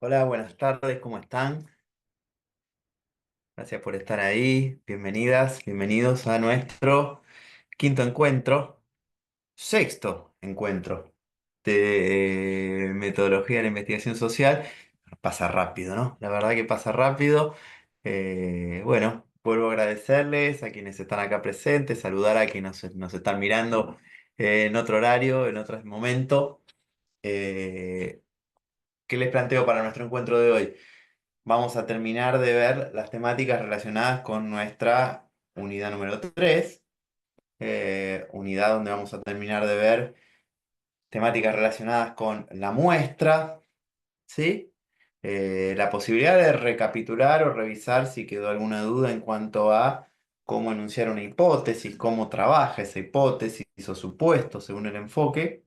Hola, buenas tardes, ¿cómo están? Gracias por estar ahí. Bienvenidas, bienvenidos a nuestro quinto encuentro, sexto encuentro de metodología de la investigación social. Pasa rápido, ¿no? La verdad que pasa rápido. Bueno, vuelvo a agradecerles a quienes están acá presentes, saludar a quienes nos están mirando en otro horario, en otro momento. Eh, ¿Qué les planteo para nuestro encuentro de hoy? Vamos a terminar de ver las temáticas relacionadas con nuestra unidad número 3, unidad donde vamos a terminar de ver temáticas relacionadas con la muestra, ¿sí? La posibilidad de recapitular o revisar si quedó alguna duda en cuanto a cómo enunciar una hipótesis, cómo trabaja esa hipótesis o supuesto según el enfoque.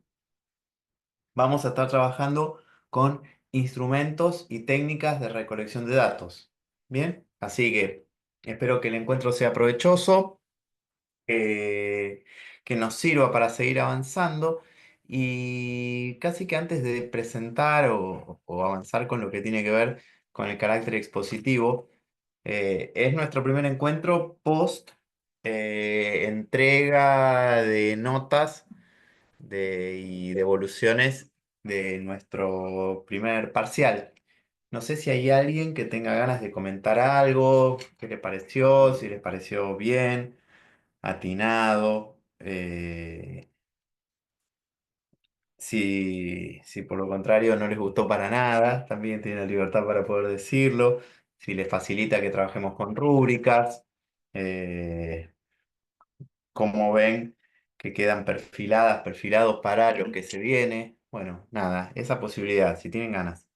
Vamos a estar trabajando con instrumentos y técnicas de recolección de datos. Bien, así que espero que el encuentro sea provechoso, eh, que nos sirva para seguir avanzando y casi que antes de presentar o avanzar con lo que tiene que ver con el carácter expositivo, es nuestro primer encuentro post entrega de notas y devoluciones de nuestro primer parcial. No sé si hay alguien que tenga ganas de comentar algo, qué le pareció, si les pareció bien, atinado, si por lo contrario no les gustó para nada, también tienen la libertad para poder decirlo, si les facilita que trabajemos con rúbricas. eh, Cómo ven que quedan perfilados para lo que se viene. Bueno, nada, esa posibilidad, si tienen ganas.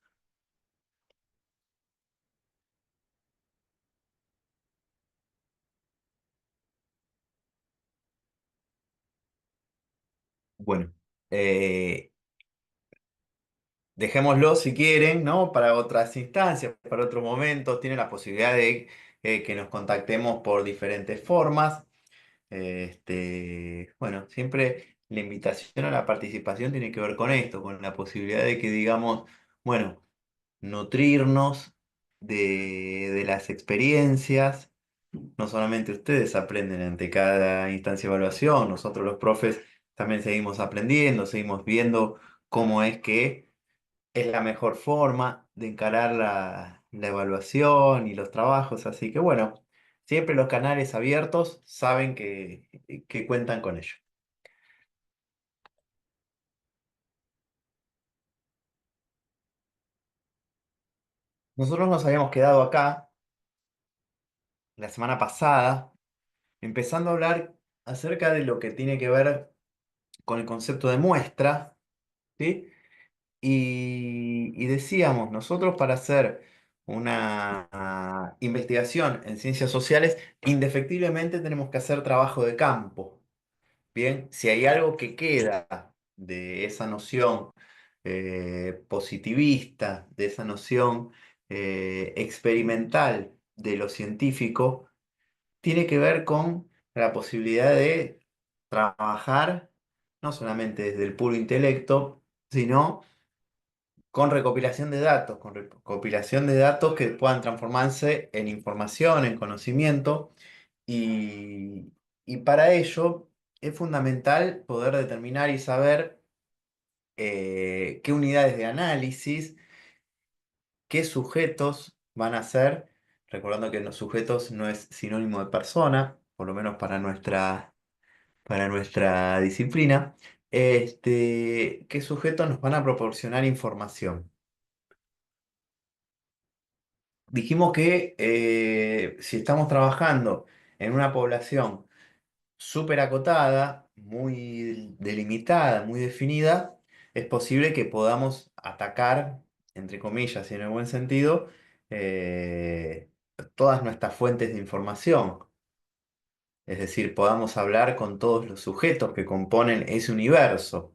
Bueno, eh, dejémoslo si quieren, ¿no? Para otras instancias, para otros momentos. Tienen la posibilidad de que nos contactemos por diferentes formas. Bueno, siempre la invitación a la participación tiene que ver con esto, con la posibilidad de que digamos, bueno, nutrirnos de las experiencias. No solamente ustedes aprenden ante cada instancia de evaluación, nosotros los profes también seguimos aprendiendo, seguimos viendo cómo es que es la mejor forma de encarar la evaluación y los trabajos. Así que bueno, siempre los canales abiertos saben que cuentan con ello. Nosotros nos habíamos quedado acá la semana pasada, empezando a hablar acerca de lo que tiene que ver con el concepto de muestra, ¿sí? Y decíamos, nosotros para hacer una investigación en ciencias sociales, indefectiblemente tenemos que hacer trabajo de campo. Bien, si hay algo que queda de esa noción positivista, de esa noción experimental de lo científico, tiene que ver con la posibilidad de trabajar no solamente desde el puro intelecto, sino con recopilación de datos, con recopilación de datos que puedan transformarse en información, en conocimiento, y, y para ello es fundamental poder determinar y saber qué unidades de análisis, qué sujetos van a ser, recordando que los sujetos no es sinónimo de persona, por lo menos para nuestra disciplina, qué sujetos nos van a proporcionar información. Dijimos que si estamos trabajando en una población súper acotada, muy delimitada, muy definida, es posible que podamos atacar, entre comillas y en el buen sentido, eh, todas nuestras fuentes de información. Es decir, podamos hablar con todos los sujetos que componen ese universo.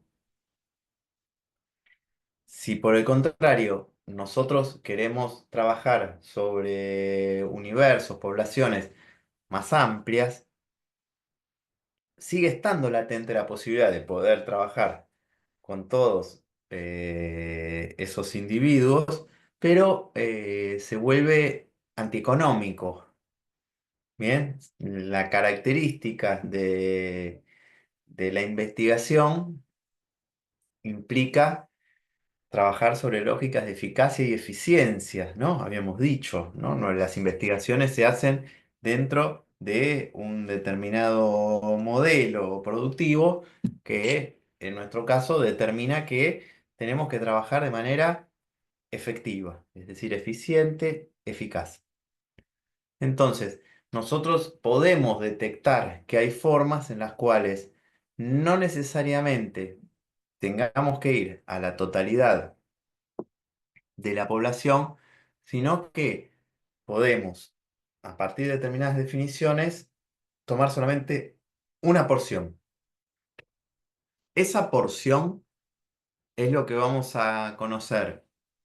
Si por el contrario nosotros queremos trabajar sobre universos, poblaciones más amplias, sigue estando latente la posibilidad de poder trabajar con todos esos individuos, pero se vuelve antieconómico. Bien, la característica de la investigación implica trabajar sobre lógicas de eficacia y eficiencia, ¿no? Habíamos dicho, ¿no? Las investigaciones se hacen dentro de un determinado modelo productivo que, en nuestro caso, determina que tenemos que trabajar de manera efectiva, es decir, eficiente, eficaz. Entonces, nosotros podemos detectar que hay formas en las cuales no necesariamente tengamos que ir a la totalidad de la población, sino que podemos, a partir de determinadas definiciones, tomar solamente una porción. Esa porción es lo que vamos a conocer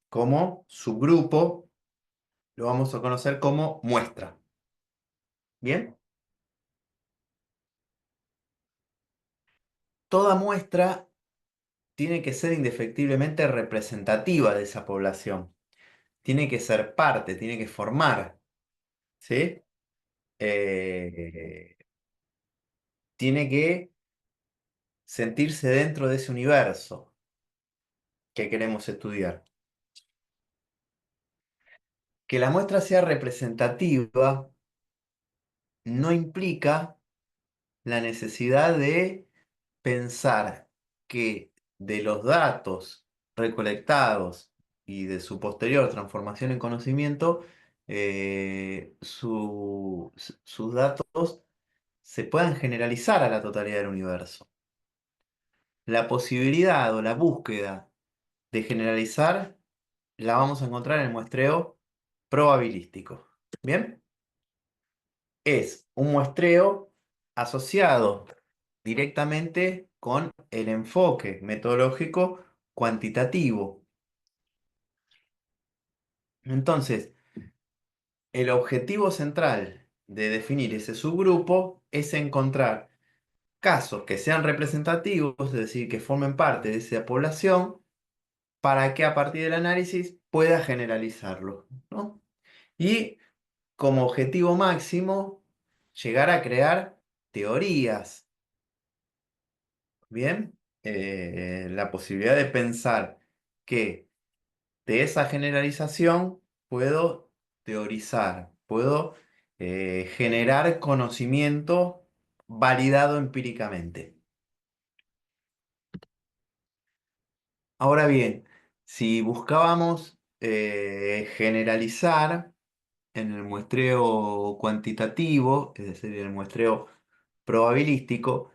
como subgrupo, lo vamos a conocer como muestra. ¿Bien? Toda muestra tiene que ser indefectiblemente representativa de esa población. Tiene que ser parte, tiene que formar, ¿sí? Eh, tiene que sentirse dentro de ese universo que queremos estudiar. Que la muestra sea representativa no implica la necesidad de pensar que de los datos recolectados y de su posterior transformación en conocimiento, sus datos se puedan generalizar a la totalidad del universo. La posibilidad o la búsqueda de generalizar la vamos a encontrar en el muestreo probabilístico. ¿Bien? Es un muestreo asociado directamente con el enfoque metodológico cuantitativo. Entonces, el objetivo central de definir ese subgrupo es encontrar casos que sean representativos, es decir, que formen parte de esa población, para que a partir del análisis pueda generalizarlo, ¿no? Y como objetivo máximo, llegar a crear teorías. Bien, la posibilidad de pensar que de esa generalización puedo teorizar, puedo generar conocimiento validado empíricamente. Ahora bien, si buscábamos generalizar en el muestreo cuantitativo, es decir, en el muestreo probabilístico,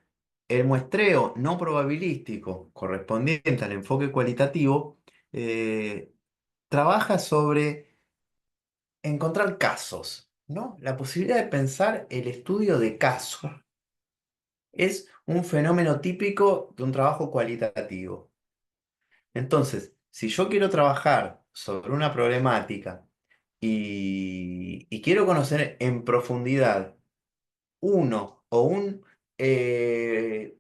el muestreo no probabilístico correspondiente al enfoque cualitativo eh, trabaja sobre encontrar casos, ¿no? La posibilidad de pensar el estudio de casos es un fenómeno típico de un trabajo cualitativo. Entonces, si yo quiero trabajar sobre una problemática y quiero conocer en profundidad uno o eh,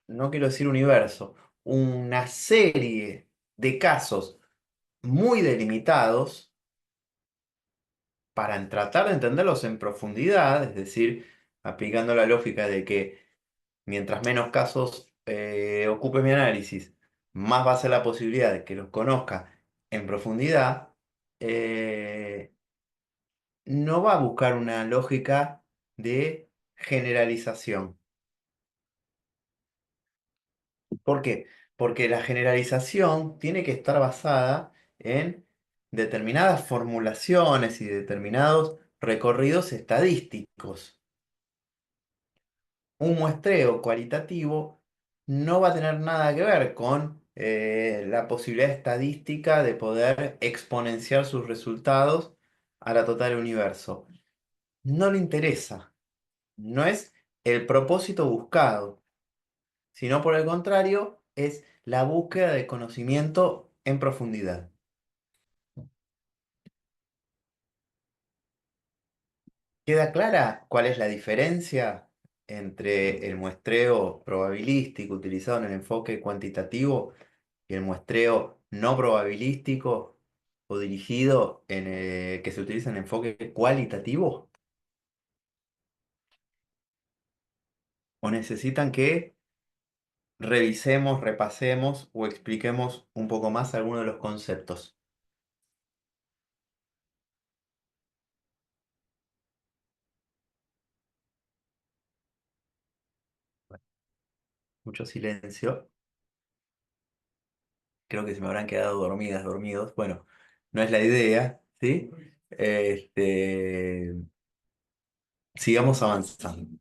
no quiero decir universo, una serie de casos muy delimitados para tratar de entenderlos en profundidad, es decir, aplicando la lógica de que mientras menos casos ocupe mi análisis, más va a ser la posibilidad de que los conozca en profundidad, eh, no va a buscar una lógica de generalización. ¿Por qué? Porque la generalización tiene que estar basada en determinadas formulaciones y determinados recorridos estadísticos. Un muestreo cualitativo no va a tener nada que ver con la posibilidad estadística de poder exponenciar sus resultados a la total universo. No le interesa, no es el propósito buscado, sino por el contrario, es la búsqueda de conocimiento en profundidad. ¿Queda clara cuál es la diferencia entre el muestreo probabilístico utilizado en el enfoque cuantitativo y el muestreo no probabilístico o dirigido que se utiliza en enfoque cualitativo? ¿O necesitan que revisemos, repasemos o expliquemos un poco más algunos de los conceptos? Mucho silencio. Creo que se me habrán quedado dormidas, dormidos. Bueno, no es la idea, ¿sí? Este, sigamos avanzando.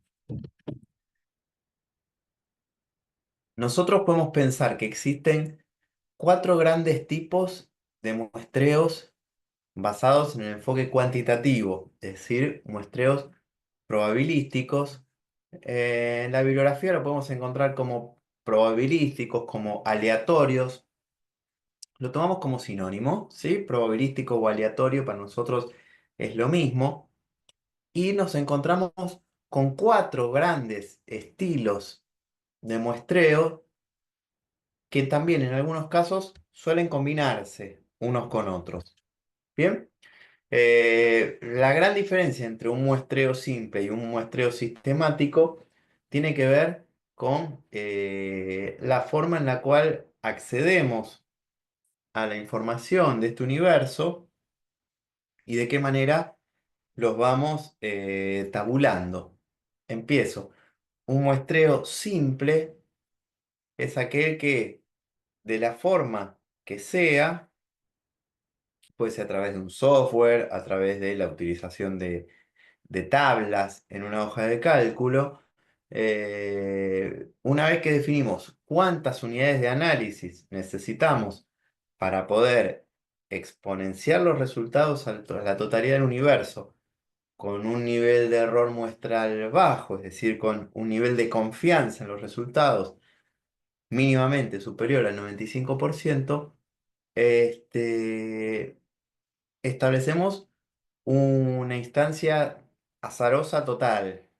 Nosotros podemos pensar que existen cuatro grandes tipos de muestreos basados en el enfoque cuantitativo, es decir, muestreos probabilísticos. En la bibliografía lo podemos encontrar como probabilísticos, como aleatorios. Lo tomamos como sinónimo, ¿sí? Probabilístico o aleatorio para nosotros es lo mismo. Y nos encontramos con cuatro grandes estilos de muestreo que también en algunos casos suelen combinarse unos con otros. Bien, la gran diferencia entre un muestreo simple y un muestreo sistemático tiene que ver con la forma en la cual accedemos a la información de este universo y de qué manera los vamos tabulando. Empiezo. Un muestreo simple es aquel que, de la forma que sea, puede ser a través de un software, a través de la utilización de tablas en una hoja de cálculo, una vez que definimos cuántas unidades de análisis necesitamos para poder exponenciar los resultados a la totalidad del universo, con un nivel de error muestral bajo, es decir, con un nivel de confianza en los resultados mínimamente superior al 95%, este, establecemos una instancia azarosa total,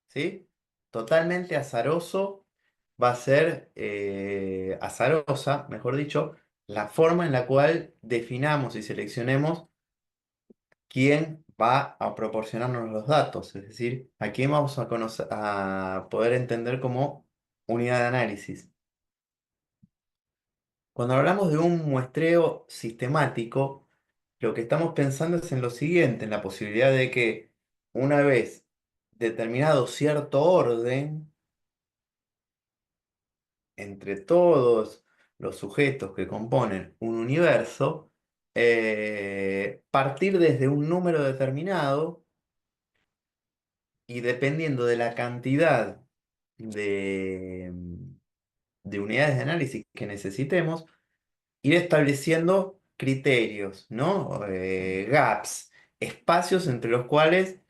¿sí? Totalmente azaroso va a ser, azarosa, mejor dicho, la forma en la cual definamos y seleccionemos quién va a proporcionarnos los datos, es decir, a quién vamos a conocer, a poder entender como unidad de análisis. Cuando hablamos de un muestreo sistemático, lo que estamos pensando es en lo siguiente, en la posibilidad de que una vez determinado cierto orden entre todos los sujetos que componen un universo, partir desde un número determinado y dependiendo de la cantidad de, de unidades de análisis que necesitemos, ir estableciendo criterios, ¿no? Gaps, espacios entre los cuales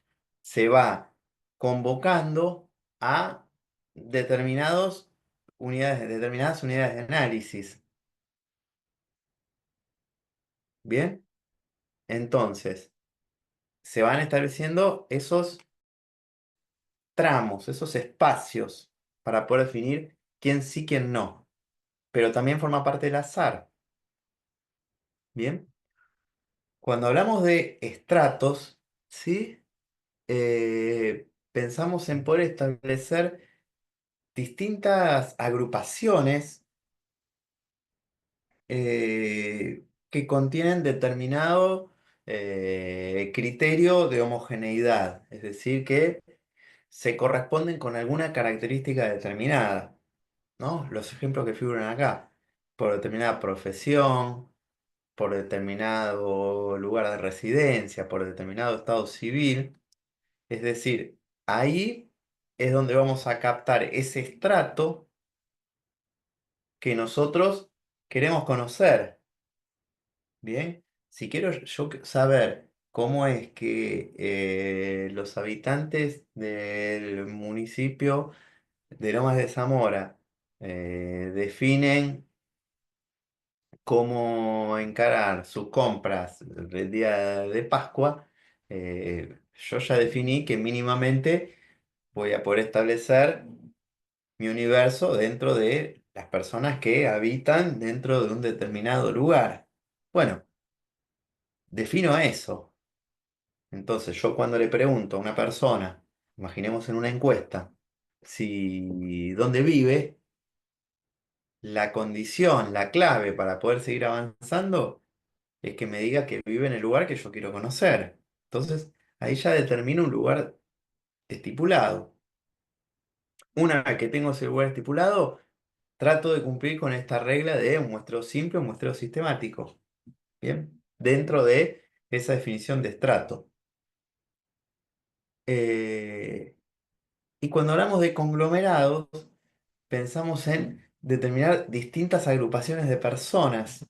se va convocando a determinadas unidades de análisis. ¿Bien? Entonces, se van estableciendo esos tramos, esos espacios para poder definir quién sí, quién no. Pero también forma parte del azar. ¿Bien? Cuando hablamos de estratos, ¿sí? Pensamos en poder establecer distintas agrupaciones que contienen determinado criterio de homogeneidad, es decir, que se corresponden con alguna característica determinada, ¿no? Los ejemplos que figuran acá, por determinada profesión, por determinado lugar de residencia, por determinado estado civil. Es decir, ahí es donde vamos a captar ese estrato que nosotros queremos conocer. Bien, si quiero saber cómo es que los habitantes del municipio de Lomas de Zamora definen cómo encarar sus compras del día de Pascua, yo ya definí que mínimamente voy a poder establecer mi universo dentro de las personas que habitan dentro de un determinado lugar. Bueno, defino eso. Entonces, yo cuando le pregunto a una persona, imaginemos en una encuesta, si dónde vive, la condición, la clave para poder seguir avanzando es que me diga que vive en el lugar que yo quiero conocer. Entonces, ahí ya determino un lugar estipulado. Una vez que tengo ese lugar estipulado, trato de cumplir con esta regla de un muestreo simple, un muestreo sistemático. ¿Bien? Dentro de esa definición de estrato. Eh, y cuando hablamos de conglomerados, pensamos en determinar distintas agrupaciones de personas,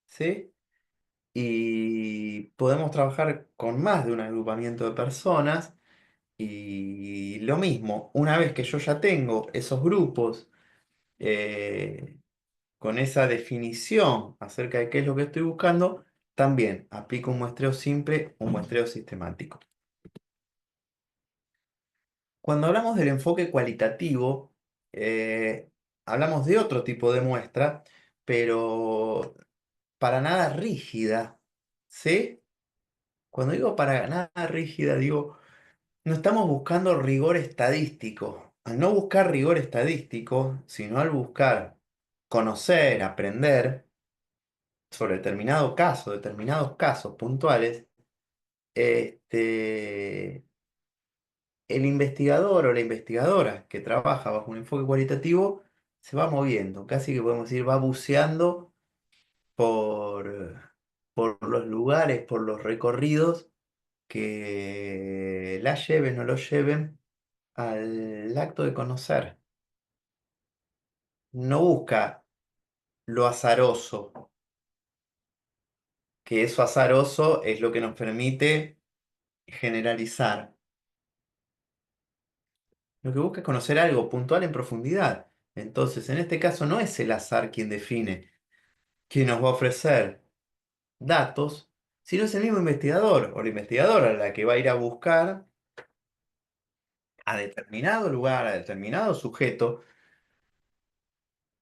¿sí? Y podemos trabajar con más de un agrupamiento de personas. Y lo mismo, una vez que yo ya tengo esos grupos, eh, con esa definición acerca de qué es lo que estoy buscando, también aplico un muestreo simple, un muestreo sistemático. Cuando hablamos del enfoque cualitativo, hablamos de otro tipo de muestra, pero para nada rígida, ¿sí? Cuando digo para nada rígida, digo, no estamos buscando rigor estadístico. Al no buscar rigor estadístico, sino al buscar conocer, aprender sobre determinado caso, determinados casos puntuales, este, el investigador o la investigadora que trabaja bajo un enfoque cualitativo se va moviendo, casi que podemos decir, va buceando por los lugares, por los recorridos que la lleven o lo lleven al acto de conocer. No busca lo azaroso, que eso azaroso es lo que nos permite generalizar. Lo que busca es conocer algo puntual en profundidad. Entonces, en este caso no es el azar quien define quién nos va a ofrecer datos, sino es el mismo investigador o la investigadora la que va a ir a buscar a determinado lugar, a determinado sujeto,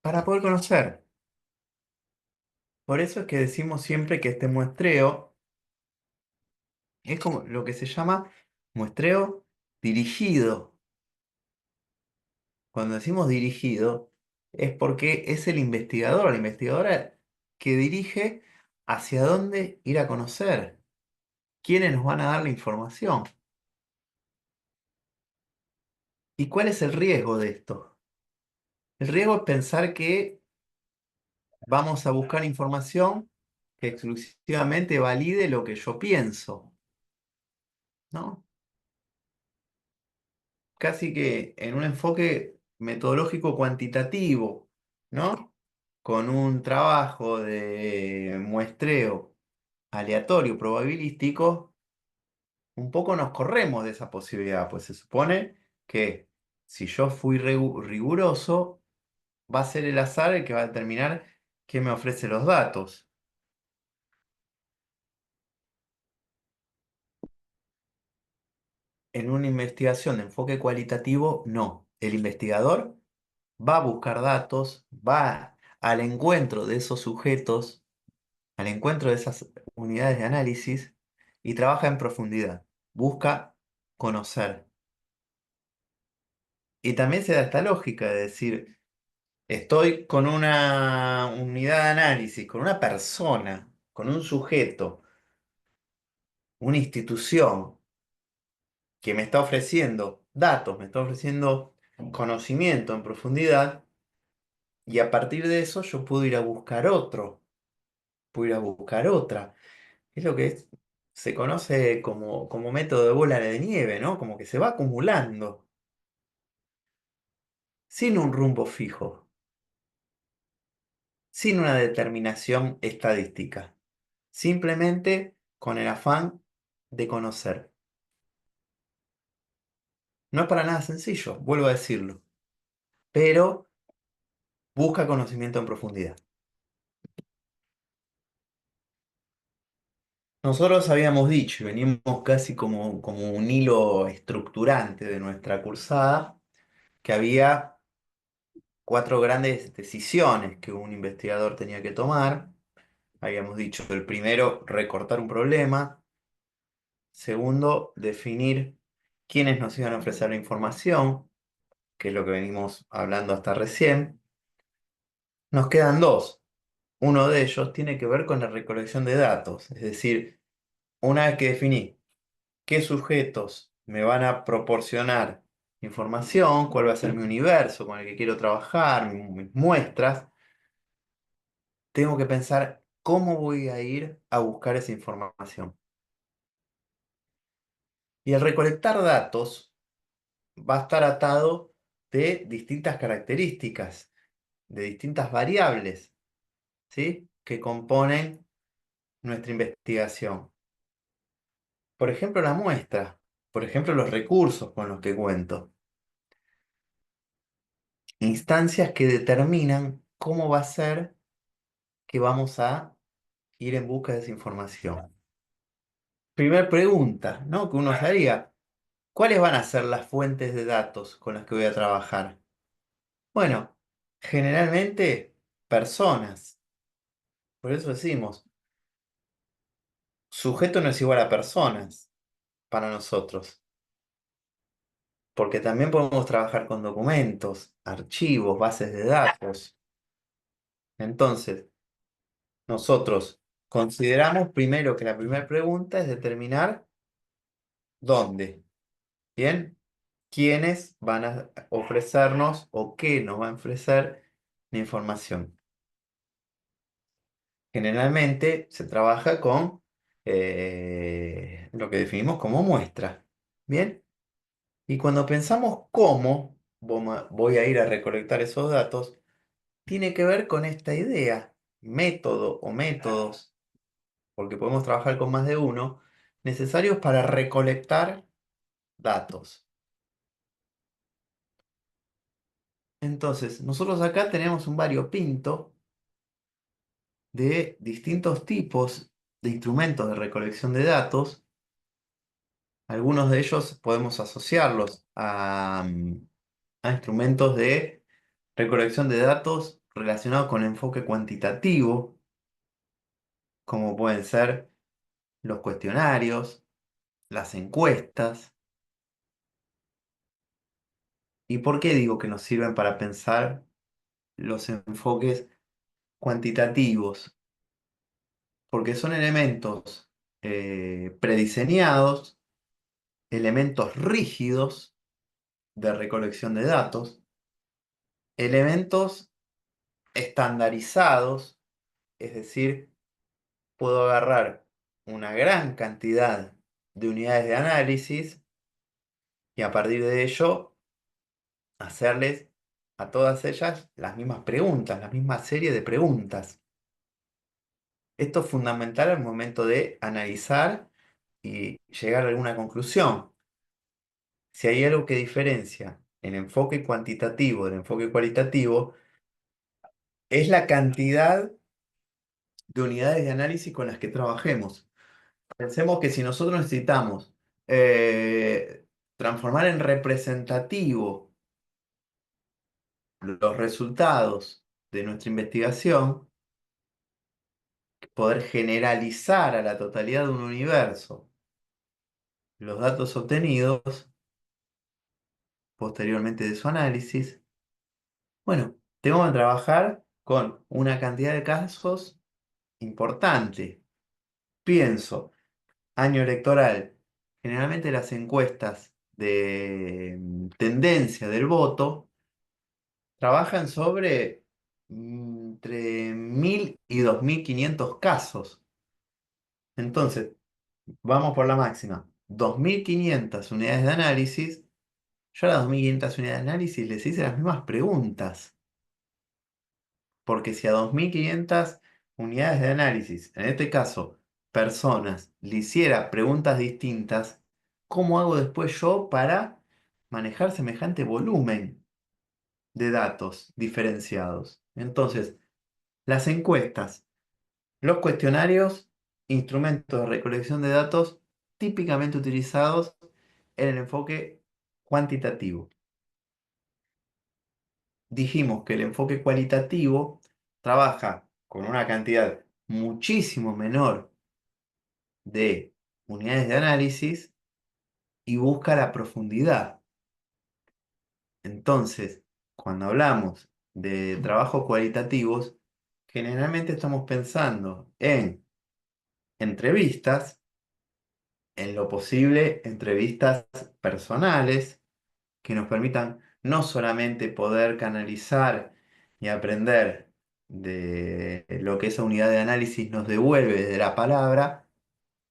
para poder conocer. Por eso es que decimos siempre que este muestreo es como lo que se llama muestreo dirigido. Cuando decimos dirigido, es porque es el investigador o la investigadora que dirige hacia dónde ir a conocer, quiénes nos van a dar la información. ¿Y cuál es el riesgo de esto? El riesgo es pensar que vamos a buscar información que exclusivamente valide lo que yo pienso, ¿no? Casi que en un enfoque metodológico cuantitativo, ¿no? Con un trabajo de muestreo aleatorio, probabilístico, un poco nos corremos de esa posibilidad, pues se supone que si yo fui riguroso, va a ser el azar el que va a determinar quién me ofrece los datos. En una investigación de enfoque cualitativo, no. El investigador va a buscar datos, va al encuentro de esos sujetos, al encuentro de esas unidades de análisis y trabaja en profundidad. Busca conocer. Y también se da esta lógica de decir, estoy con una unidad de análisis, con una persona, con un sujeto, una institución que me está ofreciendo datos, me está ofreciendo conocimiento en profundidad, y a partir de eso yo puedo ir a buscar otro, puedo ir a buscar otra. Es lo que se conoce como método de bola de nieve, ¿no? Como que se va acumulando, sin un rumbo fijo, sin una determinación estadística, simplemente con el afán de conocer. No es para nada sencillo, vuelvo a decirlo, pero busca conocimiento en profundidad. Nosotros habíamos dicho, y venimos casi como un hilo estructurante de nuestra cursada, que había cuatro grandes decisiones que un investigador tenía que tomar. Habíamos dicho, el primero, recortar un problema. Segundo, definir quiénes nos iban a ofrecer la información, que es lo que venimos hablando hasta recién. Nos quedan dos. Uno de ellos tiene que ver con la recolección de datos, es decir, una vez que definí qué sujetos me van a proporcionar información, cuál va a ser mi universo con el que quiero trabajar, mis muestras, tengo que pensar cómo voy a ir a buscar esa información. Y el recolectar datos va a estar atado de distintas características, de distintas variables, ¿sí? Que componen nuestra investigación. Por ejemplo, la muestra, por ejemplo, los recursos con los que cuento, instancias que determinan cómo va a ser que vamos a ir en busca de esa información. Primer pregunta, ¿no? Que uno se haría, ¿cuáles van a ser las fuentes de datos con las que voy a trabajar? Bueno, generalmente personas. Por eso decimos, sujeto no es igual a personas para nosotros, porque también podemos trabajar con documentos, archivos, bases de datos. Entonces, nosotros consideramos primero que la primera pregunta es determinar dónde, ¿bien? ¿Quiénes van a ofrecernos o qué nos va a ofrecer la información? Generalmente se trabaja con lo que definimos como muestra, ¿bien? Y cuando pensamos cómo voy a ir a recolectar esos datos, tiene que ver con esta idea, método o métodos, porque podemos trabajar con más de uno, necesarios para recolectar datos. Entonces, nosotros acá tenemos un variopinto de distintos tipos de instrumentos de recolección de datos. Algunos de ellos podemos asociarlos a instrumentos de recolección de datos relacionados con enfoque cuantitativo, como pueden ser los cuestionarios, las encuestas. ¿Y por qué digo que nos sirven para pensar los enfoques cuantitativos? Porque son elementos prediseñados, elementos rígidos de recolección de datos, elementos estandarizados, es decir, puedo agarrar una gran cantidad de unidades de análisis y a partir de ello hacerles a todas ellas las mismas preguntas, la misma serie de preguntas. Esto es fundamental al momento de analizar y llegar a alguna conclusión. Si hay algo que diferencia el enfoque cuantitativo del enfoque cualitativo, es la cantidad de unidades de análisis con las que trabajemos. Pensemos que si nosotros necesitamos eh, transformar en representativo los resultados de nuestra investigación, poder generalizar a la totalidad de un universo los datos obtenidos posteriormente de su análisis, bueno, tengo que trabajar con una cantidad de casos importante. Pienso, año electoral, generalmente las encuestas de tendencia del voto trabajan sobre entre 1000 y 2500 casos. Entonces, vamos por la máxima. 2500 unidades de análisis. Yo a las 2500 unidades de análisis les hice las mismas preguntas. Porque si a 2500 unidades de análisis, en este caso personas, le hiciera preguntas distintas, ¿cómo hago después yo para manejar semejante volumen de datos diferenciados? Entonces, las encuestas, los cuestionarios, instrumentos de recolección de datos típicamente utilizados en el enfoque cuantitativo. Dijimos que el enfoque cualitativo trabaja con una cantidad muchísimo menor de unidades de análisis y busca la profundidad. Entonces, cuando hablamos de trabajos cualitativos, generalmente estamos pensando en entrevistas, en lo posible entrevistas personales que nos permitan no solamente poder canalizar y aprender de lo que esa unidad de análisis nos devuelve desde la palabra,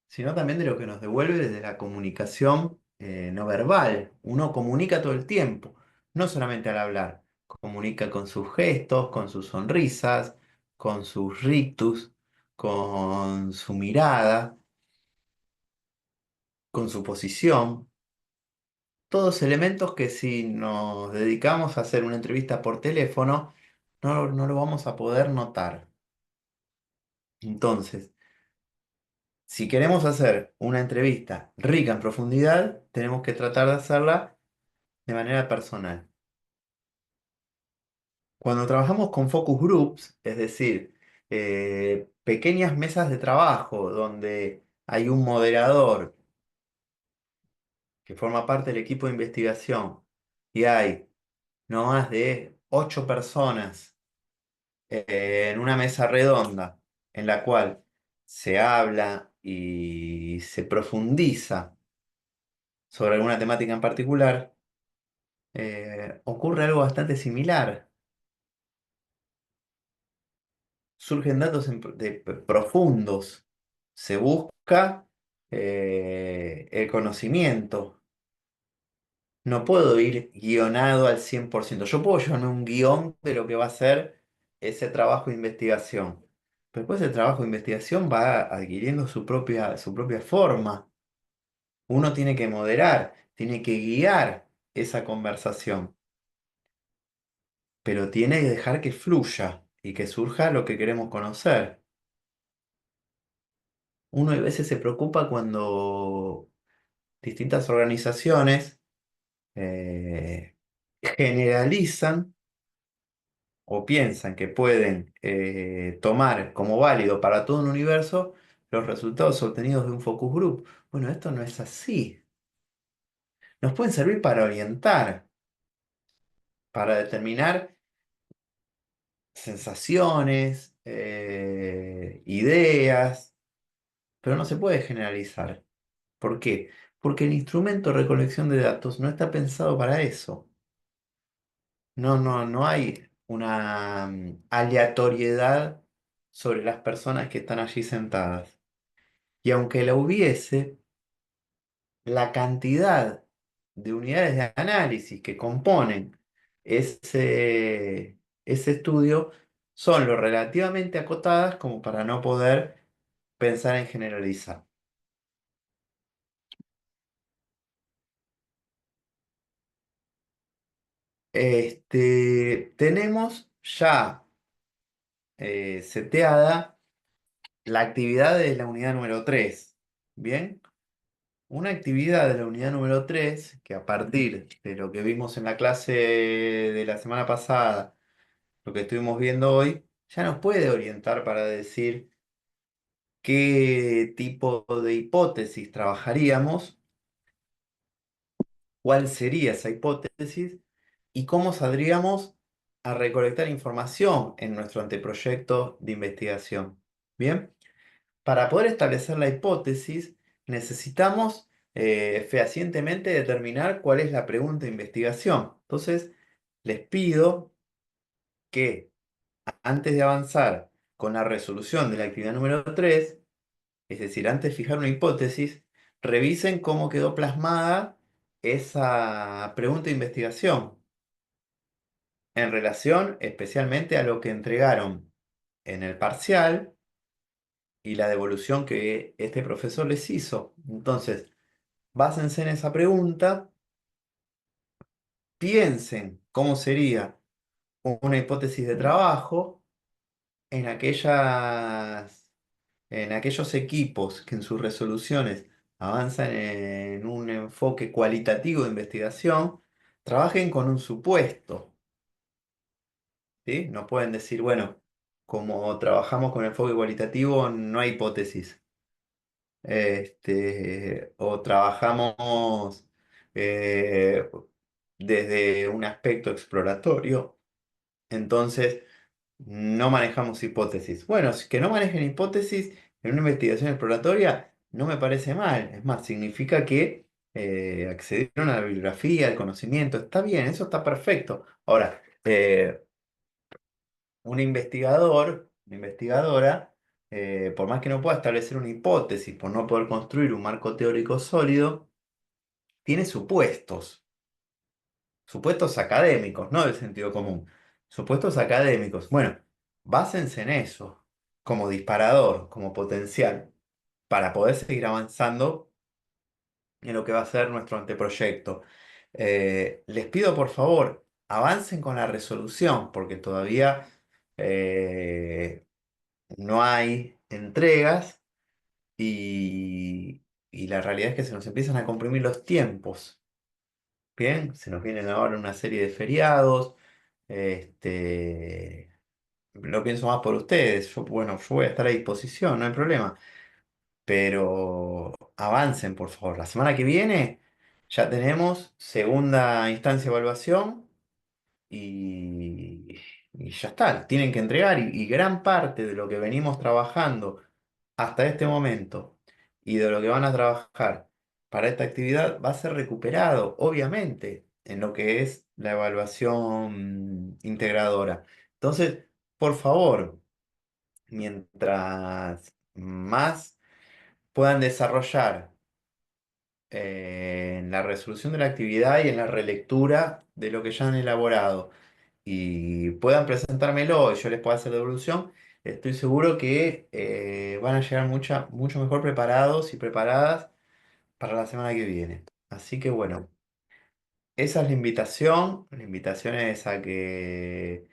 sino también de lo que nos devuelve desde la comunicación no verbal. Uno comunica todo el tiempo, no solamente al hablar, comunica con sus gestos, con sus sonrisas, con sus rictus, con su mirada, con su posición. Todos elementos que si nos dedicamos a hacer una entrevista por teléfono, no lo vamos a poder notar. Entonces, si queremos hacer una entrevista rica en profundidad, tenemos que tratar de hacerla de manera personal. Cuando trabajamos con focus groups, es decir, pequeñas mesas de trabajo donde hay un moderador que forma parte del equipo de investigación y hay no más de 8 personas en una mesa redonda en la cual se habla y se profundiza sobre alguna temática en particular, ocurre algo bastante similar. Surgen datos profundos. Se busca el conocimiento. No puedo ir guionado al 100%. Yo puedo llevarme un guión de lo que va a ser ese trabajo de investigación. Pero después el trabajo de investigación va adquiriendo su propia forma. Uno tiene que moderar, tiene que guiar esa conversación, pero tiene que dejar que fluya y que surja lo que queremos conocer. Uno a veces se preocupa cuando distintas organizaciones generalizan o piensan que pueden tomar como válido para todo un universo los resultados obtenidos de un focus group. Bueno, esto no es así. Nos pueden servir para orientar, para determinar sensaciones, ideas, pero no se puede generalizar. ¿Por qué? Porque el instrumento de recolección de datos no está pensado para eso. No hay una aleatoriedad sobre las personas que están allí sentadas. Y aunque la hubiese, la cantidad de unidades de análisis que componen ese estudio son lo relativamente acotadas como para no poder pensar en generalizar. Tenemos ya seteada la actividad de la unidad número 3. Bien, una actividad de la unidad número 3 que a partir de lo que vimos en la clase de la semana pasada, lo que estuvimos viendo hoy, ya nos puede orientar para decir qué tipo de hipótesis trabajaríamos, cuál sería esa hipótesis y cómo saldríamos a recolectar información en nuestro anteproyecto de investigación. Bien, para poder establecer la hipótesis necesitamos fehacientemente determinar cuál es la pregunta de investigación. Entonces, les pido que antes de avanzar con la resolución de la actividad número 3, es decir, antes de fijar una hipótesis, revisen cómo quedó plasmada esa pregunta de investigación en relación especialmente a lo que entregaron en el parcial y la devolución que este profesor les hizo. Entonces, básense en esa pregunta, piensen cómo sería una hipótesis de trabajo en en aquellos equipos que en sus resoluciones avanzan en un enfoque cualitativo de investigación, trabajen con un supuesto, ¿sí? No pueden decir, bueno, como trabajamos con enfoque cualitativo, no hay hipótesis. O trabajamos eh, desde un aspecto exploratorio, entonces no manejamos hipótesis. Bueno, que no manejen hipótesis en una investigación exploratoria no me parece mal. Es más, significa que accedieron a la bibliografía, al conocimiento. Está bien, eso está perfecto. Ahora, un investigador, una investigadora, por más que no pueda establecer una hipótesis, por no poder construir un marco teórico sólido, tiene supuestos, supuestos académicos, no del sentido común, supuestos académicos. Bueno, básense en eso, como disparador, como potencial, para poder seguir avanzando en lo que va a ser nuestro anteproyecto. Les pido por favor, avancen con la resolución, porque todavía no hay entregas y la realidad es que se nos empiezan a comprimir los tiempos. Bien, se nos vienen ahora una serie de feriados. Este, lo pienso más por ustedes. Yo, bueno, yo voy a estar a disposición, no hay problema. Pero avancen, por favor. La semana que viene ya tenemos segunda instancia de evaluación y, y ya está, tienen que entregar y gran parte de lo que venimos trabajando hasta este momento y de lo que van a trabajar para esta actividad va a ser recuperado, obviamente, en lo que es la evaluación integradora. Entonces, por favor, mientras más puedan desarrollar en la resolución de la actividad y en la relectura de lo que ya han elaborado y puedan presentármelo y yo les pueda hacer devolución, estoy seguro que van a llegar mucho mejor preparados y preparadas para la semana que viene. Así que bueno, esa es la invitación. La invitación es a que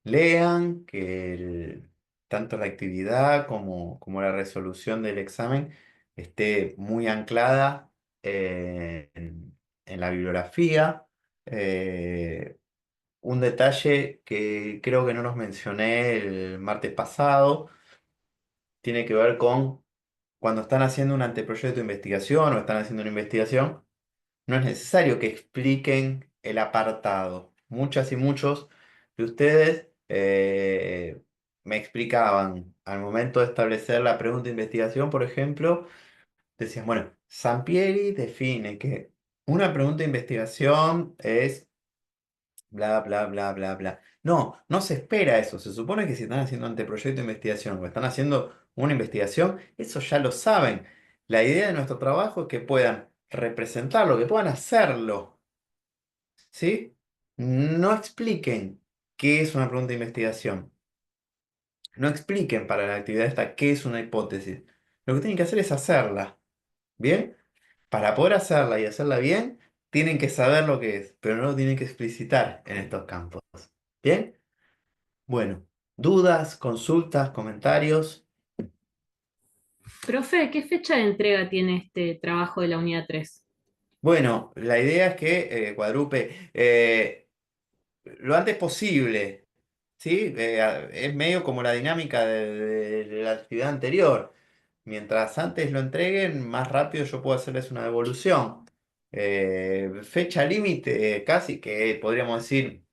lean, que tanto la actividad como la resolución del examen esté muy anclada en la bibliografía. Un detalle que creo que no nos mencioné el martes pasado tiene que ver con cuando están haciendo un anteproyecto de investigación o están haciendo una investigación, no es necesario que expliquen el apartado. Muchas y muchos de ustedes me explicaban al momento de establecer la pregunta de investigación, por ejemplo, decían, bueno, Sampieri define que una pregunta de investigación es bla, bla, bla, bla, bla. No, no se espera eso. Se supone que si están haciendo anteproyecto de investigación o están haciendo una investigación, eso ya lo saben. La idea de nuestro trabajo es que puedan representarlo, que puedan hacerlo, ¿sí? No expliquen qué es una pregunta de investigación. No expliquen para la actividad esta qué es una hipótesis. Lo que tienen que hacer es hacerla, ¿bien? Para poder hacerla y hacerla bien, tienen que saber lo que es, pero no lo tienen que explicitar en estos campos. ¿Bien? Bueno, dudas, consultas, comentarios. Profe, ¿qué fecha de entrega tiene este trabajo de la unidad 3? Bueno, la idea es que Cuadrupe lo antes posible, ¿sí? Es medio como la dinámica de la actividad anterior. Mientras antes lo entreguen, más rápido yo puedo hacerles una devolución. Fecha límite, casi que podríamos decir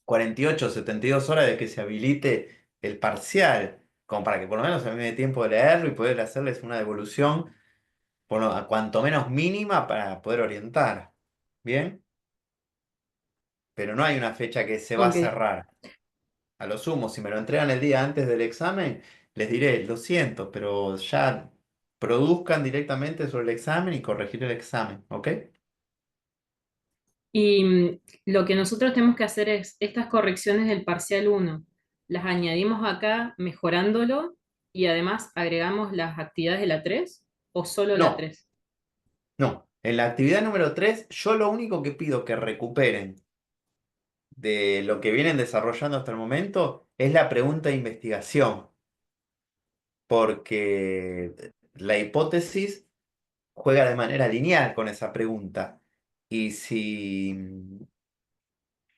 48 o 72 horas de que se habilite el parcial, como para que por lo menos a mí me dé tiempo de leerlo y poder hacerles una devolución, a cuanto menos mínima para poder orientar. ¿Bien? Pero no hay una fecha que se va a Ok. cerrar. A lo sumo, si me lo entregan el día antes del examen, les diré, lo siento, pero ya produzcan directamente sobre el examen y corregir el examen, ¿ok? Y lo que nosotros tenemos que hacer es estas correcciones del parcial uno las añadimos acá mejorándolo y además agregamos las actividades de la 3 o solo la No, 3. no. En la actividad número 3 yo lo único que pido que recuperen de lo que vienen desarrollando hasta el momento es la pregunta de investigación, porque la hipótesis juega de manera lineal con esa pregunta. Y si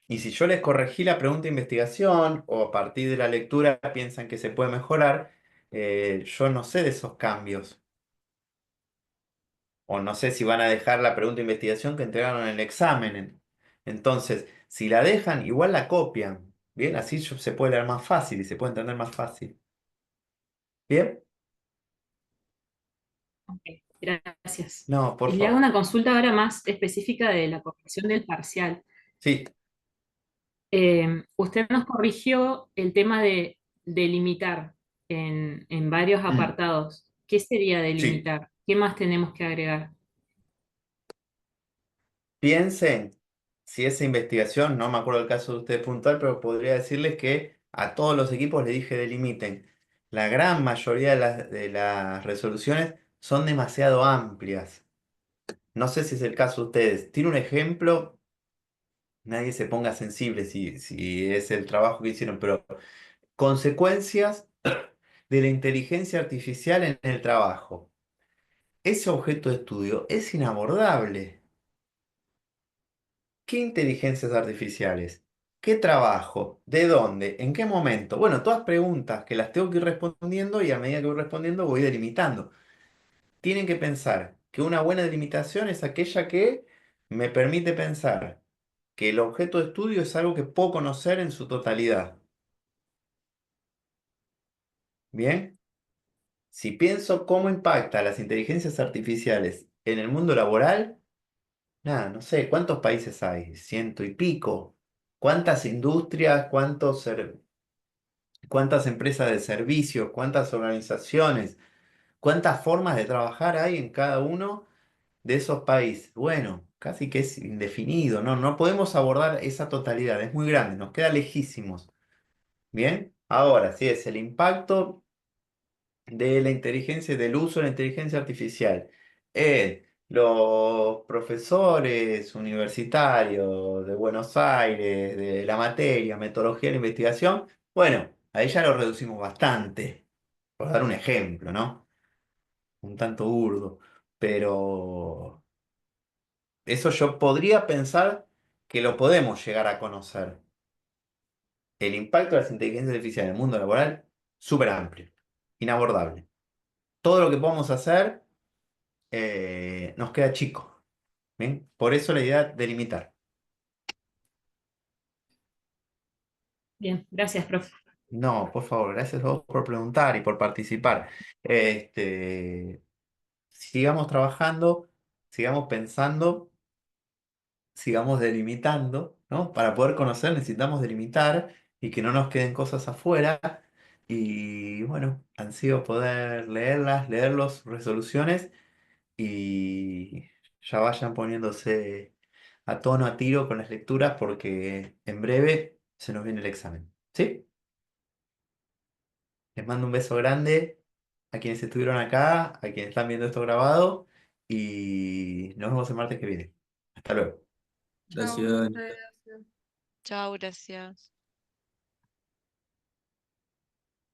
Y si yo les corregí la pregunta de investigación o a partir de la lectura piensan que se puede mejorar, yo no sé de esos cambios. O no sé si van a dejar la pregunta de investigación que entregaron en el examen. Entonces, si la dejan, igual la copian. Bien, así se puede leer más fácil y se puede entender más fácil. Bien, Ok, gracias. no, por Y le hago favor. una consulta ahora más específica de la corrección del parcial. Sí. Usted nos corrigió el tema de delimitar en varios Mm, apartados. ¿Qué sería sí. delimitar? ¿Qué más tenemos que agregar? Piensen si esa investigación, no me acuerdo el caso de usted puntual, pero podría decirles que a todos los equipos les dije delimiten. La gran mayoría de las resoluciones son demasiado amplias. No sé si es el caso de ustedes. Tiene un ejemplo, nadie se ponga sensible si es el trabajo que hicieron, pero consecuencias de la inteligencia artificial en el trabajo. Ese objeto de estudio es inabordable. ¿Qué inteligencias artificiales? ¿Qué trabajo? ¿De dónde? ¿En qué momento? Bueno, todas preguntas que las tengo que ir respondiendo y a medida que voy respondiendo voy delimitando. Tienen que pensar que una buena delimitación es aquella que me permite pensar que el objeto de estudio es algo que puedo conocer en su totalidad. Bien, si pienso cómo impacta las inteligencias artificiales en el mundo laboral, nada, no sé, ¿cuántos países hay? Ciento y pico. ¿Cuántas industrias? ¿Cuántas empresas de servicios? ¿Cuántas organizaciones? ¿Cuántas formas de trabajar hay en cada uno de esos países? Bueno, casi que es indefinido, ¿no? No podemos abordar esa totalidad, es muy grande, nos queda lejísimos. Bien, ahora sí es el impacto de la inteligencia, del uso de la inteligencia artificial en los profesores universitarios de Buenos Aires, de la materia, metodología de la investigación. Bueno, ahí ya lo reducimos bastante, por dar un ejemplo, ¿no? Un tanto burdo, pero eso yo podría pensar que lo podemos llegar a conocer. El impacto de las inteligencias artificiales en el mundo laboral, súper amplio, inabordable. Todo lo que podamos hacer nos queda chico. ¿Bien? Por eso la idea de limitar. Bien, gracias, profe. No, por favor, gracias a vos por preguntar y por participar. Sigamos trabajando, sigamos pensando, sigamos delimitando, ¿no? Para poder conocer necesitamos delimitar y que no nos queden cosas afuera. Y bueno, han sido poder leerlas, leer las resoluciones y ya vayan poniéndose a tono, a tiro con las lecturas porque en breve se nos viene el examen. ¿Sí? Les mando un beso grande a quienes estuvieron acá, a quienes están viendo esto grabado y nos vemos el martes que viene. Hasta luego. Chao, Gracias. profe. Gracias. Chao, gracias.